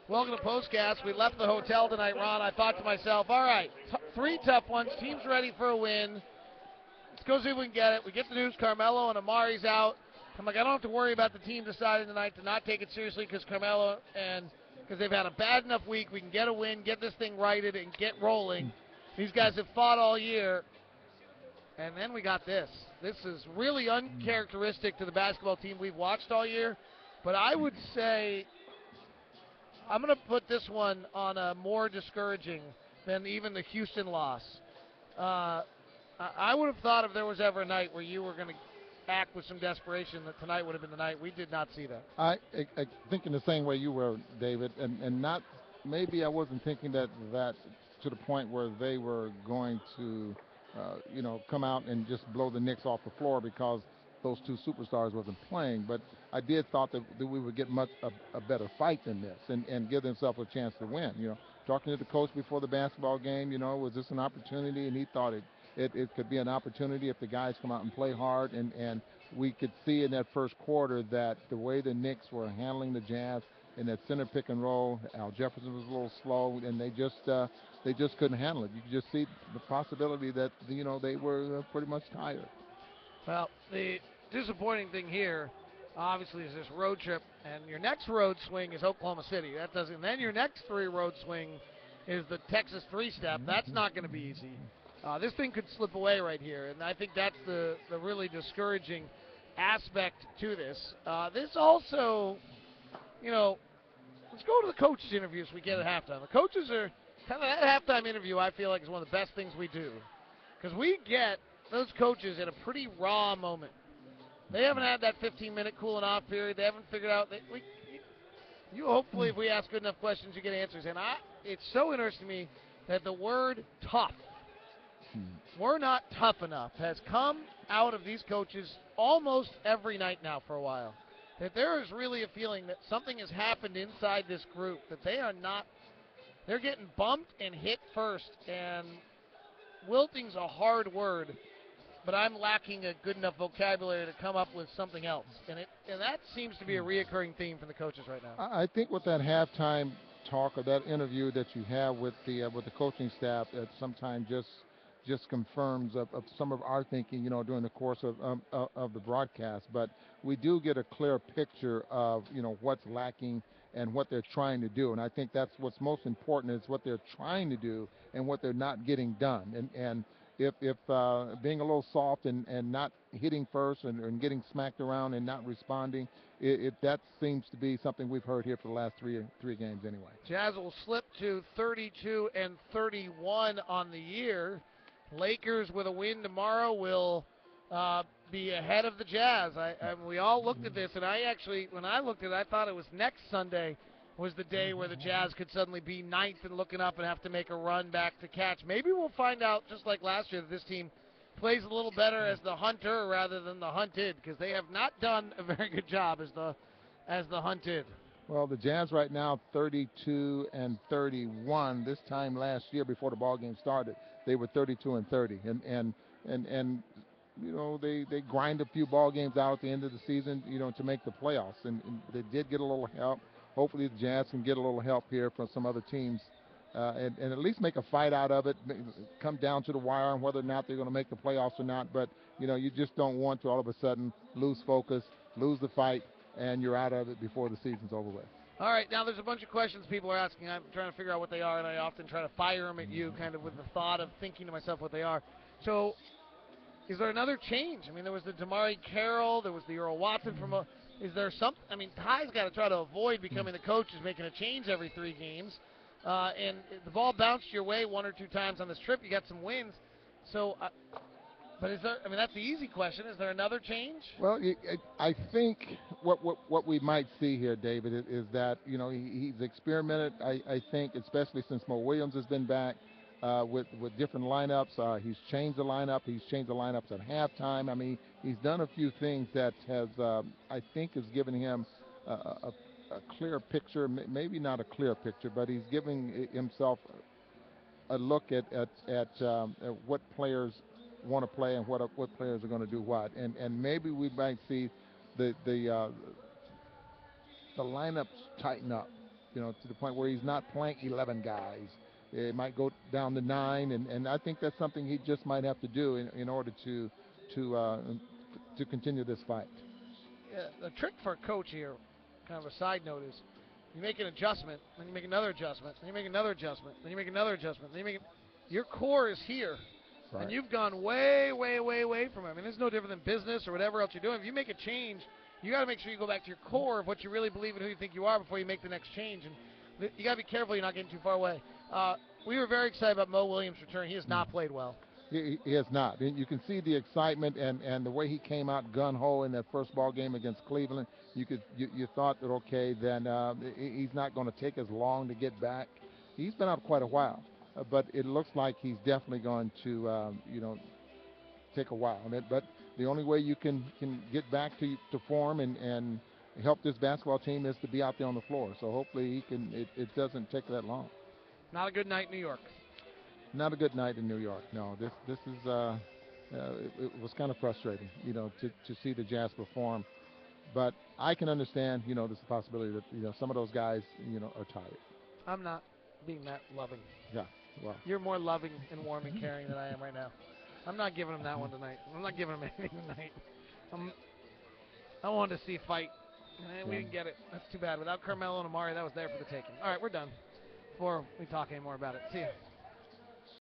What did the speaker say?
Welcome to POSTCAST. We left the hotel tonight, Ron. I thought to myself, all right, three tough ones. Team's ready for a win. Let's go see if we can get it. We get the news Carmelo and Amari's out. I'm like, I don't have to worry about the team deciding tonight to not take it seriously because Carmelo and because they've had a bad enough week. We can get a win, get this thing righted, and get rolling. These guys have fought all year. And then we got this. This is really uncharacteristic to the basketball team we've watched all year. But I would say I'm going to put this one on a more discouraging than even the Houston loss. I would have thought if there was ever a night where you were going to act with some desperation that tonight would have been the night. We did not see that. I thinking the same way you were, David, and not maybe I wasn't thinking that to the point where they were going to, come out and just blow the Knicks off the floor because those two superstars wasn't playing. But I did thought that we would get much a better fight than this and give themselves a chance to win. Talking to the coach before the basketball game, was this an opportunity? And he thought it could be an opportunity if the guys come out and play hard. And we could see in that first quarter that the way the Knicks were handling the Jazz in that center pick and roll, Al Jefferson was a little slow, and they just couldn't handle it. You could just see the possibility that they were pretty much tired. Well, the disappointing thing here, obviously, is this road trip, and your next road swing is Oklahoma City. That doesn't. Then your next three road swing is the Texas three-step. That's not going to be easy. This thing could slip away right here, and I think that's the really discouraging aspect to this. This also, let's go to the coaches' interviews we get at halftime. The coaches are kind of that halftime interview. I feel like is one of the best things we do because we get those coaches in a pretty raw moment. They haven't had that 15-minute cooling off period. They haven't figured out. You hopefully, if we ask good enough questions, you get answers. And it's so interesting to me that the word tough, we're not tough enough, has come out of these coaches almost every night now for a while. That there is really a feeling that something has happened inside this group, that they are not, they're getting bumped and hit first. And wilting's a hard word, but I'm lacking a good enough vocabulary to come up with something else. And that seems to be a reoccurring theme for the coaches right now. I think with that halftime talk or that interview that you have with the coaching staff, that sometimes just confirms of some of our thinking, during the course of the broadcast. But we do get a clear picture of, what's lacking and what they're trying to do. And I think that's what's most important is what they're trying to do and what they're not getting done. And if being a little soft and not hitting first and getting smacked around and not responding, that seems to be something we've heard here for the last three games anyway. Jazz will slip to 32-31 on the year. Lakers with a win tomorrow will be ahead of the Jazz. We all looked at this, and when I looked at it, I thought it was next Sunday was the day where the Jazz could suddenly be ninth and looking up and have to make a run back to catch. Maybe we'll find out, just like last year, that this team plays a little better as the hunter rather than the hunted, because they have not done a very good job as the hunted. Well, the Jazz right now 32-31. This time last year, before the ball game started, they were 32-30, and they grind a few ball games out at the end of the season, to make the playoffs, and they did get a little help. Hopefully the Jazz can get a little help here from some other teams and at least make a fight out of it, come down to the wire on whether or not they're going to make the playoffs or not. But, you just don't want to all of a sudden lose focus, lose the fight, and you're out of it before the season's over with. All right, now there's a bunch of questions people are asking. I'm trying to figure out what they are, and I often try to fire them at you kind of with the thought of thinking to myself what they are. So is there another change? I mean, there was the Damari Carroll, there was the Earl Watson from a... Is there something? I mean, Ty's got to try to avoid becoming the coach who's making a change every 3 games. And the ball bounced your way 1 or 2 times on this trip. You got some wins. So, but is there? I mean, that's the easy question. Is there another change? Well, I think what we might see here, David, is that he's experimented. I think, especially since Mo Williams has been back. With different lineups. He's changed the lineup. He's changed the lineups at halftime. I mean, he's done a few things that has, I think, has given him a clear picture. Maybe not a clear picture, but he's giving himself a look at what players want to play and what players are going to do what. And maybe we might see the lineups tighten up to the point where he's not playing 11 guys. It might go down to 9, and I think that's something he just might have to do in order to uh, to continue this fight. Yeah, the trick for a coach here, kind of a side note, is you make an adjustment, then you make another adjustment, then you make another adjustment, then you make another adjustment, then you make your core is here, and Right. you've gone way, way, way, way from it. I mean, it's no different than business or whatever else you're doing. If you make a change, you got to make sure you go back to your core of what you really believe and who you think you are before you make the next change. And you got to be careful you're not getting too far away. We were very excited about Mo Williams' return. He has not played well. He has not. And you can see the excitement and the way he came out gun ho in that first ball game against Cleveland. You thought that okay, then he's not going to take as long to get back. He's been out quite a while, but it looks like he's definitely going to take a while. But the only way you can get back to form and help this basketball team is to be out there on the floor. So hopefully he can. It doesn't take that long. Not a good night in New York. Not a good night in New York. No, this is it was kind of frustrating, to see the Jazz perform. But I can understand, there's a possibility that some of those guys, are tired. I'm not being that loving. Yeah, well, You're more loving and warm and caring than I am right now. I'm not giving him that one tonight. I'm not giving him anything tonight. I wanted to see a fight, and we didn't get it. That's too bad. Without Carmelo and Amari, that was there for the taking. All right, we're done. Before we talk any more about it. See ya.